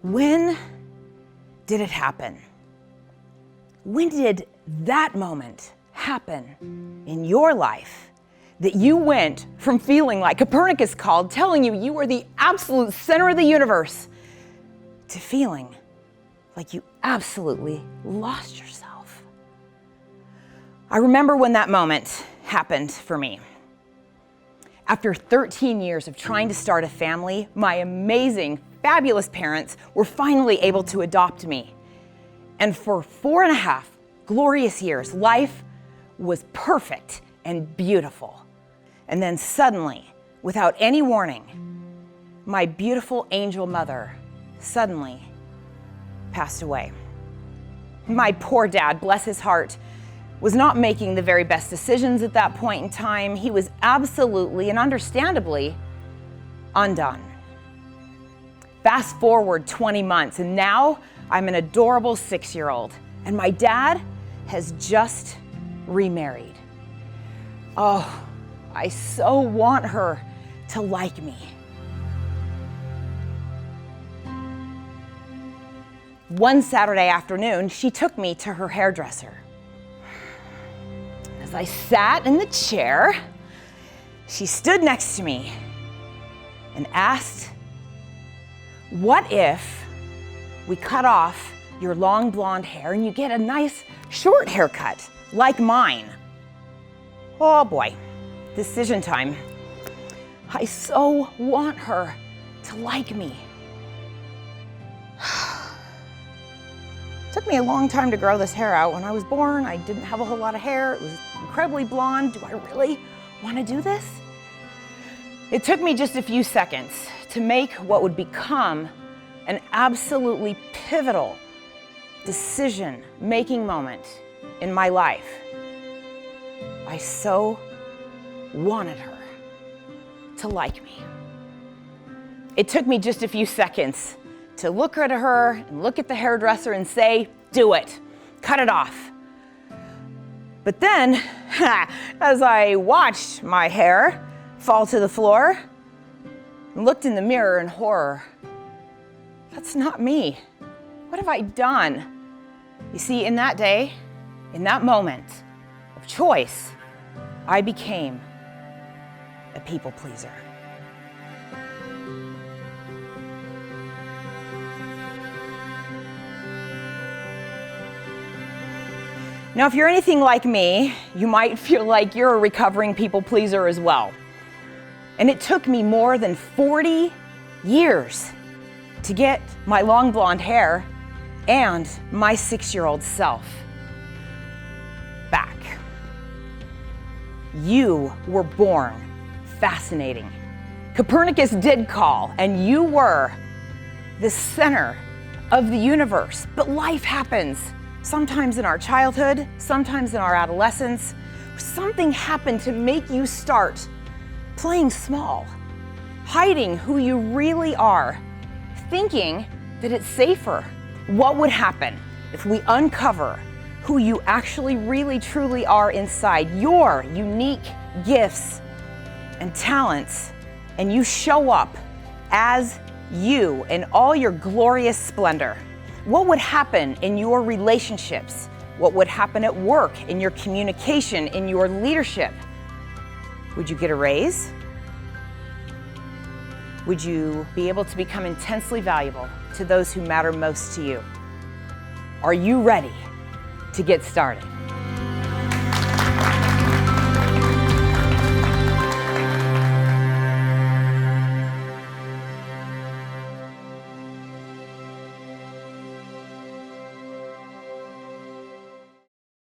When did it happen? When did that moment happen in your life that you went from feeling like Copernicus called, telling you you were the absolute center of the universe, to feeling like you absolutely lost yourself? I remember when that moment happened for me. After 13 years of trying to start a family, my amazing, fabulous parents were finally able to adopt me. And for 4.5 glorious years, life was perfect and beautiful. And then suddenly, without any warning, my beautiful angel mother suddenly passed away. My poor dad, bless his heart, was not making the very best decisions at that point in time. He was absolutely and understandably undone. Fast forward 20 months, and now I'm an adorable 6-year-old, and my dad has just remarried. Oh, I so want her to like me. One Saturday afternoon, she took me to her hairdresser. As I sat in the chair, she stood next to me and asked, "What if we cut off your long blonde hair and you get a nice short haircut like mine?" Oh boy, decision time. I so want her to like me. It took me a long time to grow this hair out. When I was born, I didn't have a whole lot of hair. It was incredibly blonde. Do I really want to do this? It took me just a few seconds to make what would become an absolutely pivotal decision-making moment in my life. I so wanted her to like me. It took me just a few seconds to look at her and look at the hairdresser and say, "Do it, cut it off." But then, as I watched my hair fall to the floor and looked in the mirror in horror, that's not me. What have I done? You see, in that day, in that moment of choice, I became a people pleaser. Now, if you're anything like me, you might feel like you're a recovering people pleaser as well. And it took me more than 40 years to get my long blonde hair and my 6-year-old self back. You were born fascinating. Copernicus did call, and you were the center of the universe. But life happens. Sometimes in our childhood, sometimes in our adolescence. Something happened to make you start playing small, hiding who you really are, thinking that it's safer. What would happen if we uncover who you actually really truly are inside, your unique gifts and talents, and you show up as you in all your glorious splendor? What would happen in your relationships? What would happen at work, in your communication, in your leadership? Would you get a raise? Would you be able to become intensely valuable to those who matter most to you? Are you ready to get started?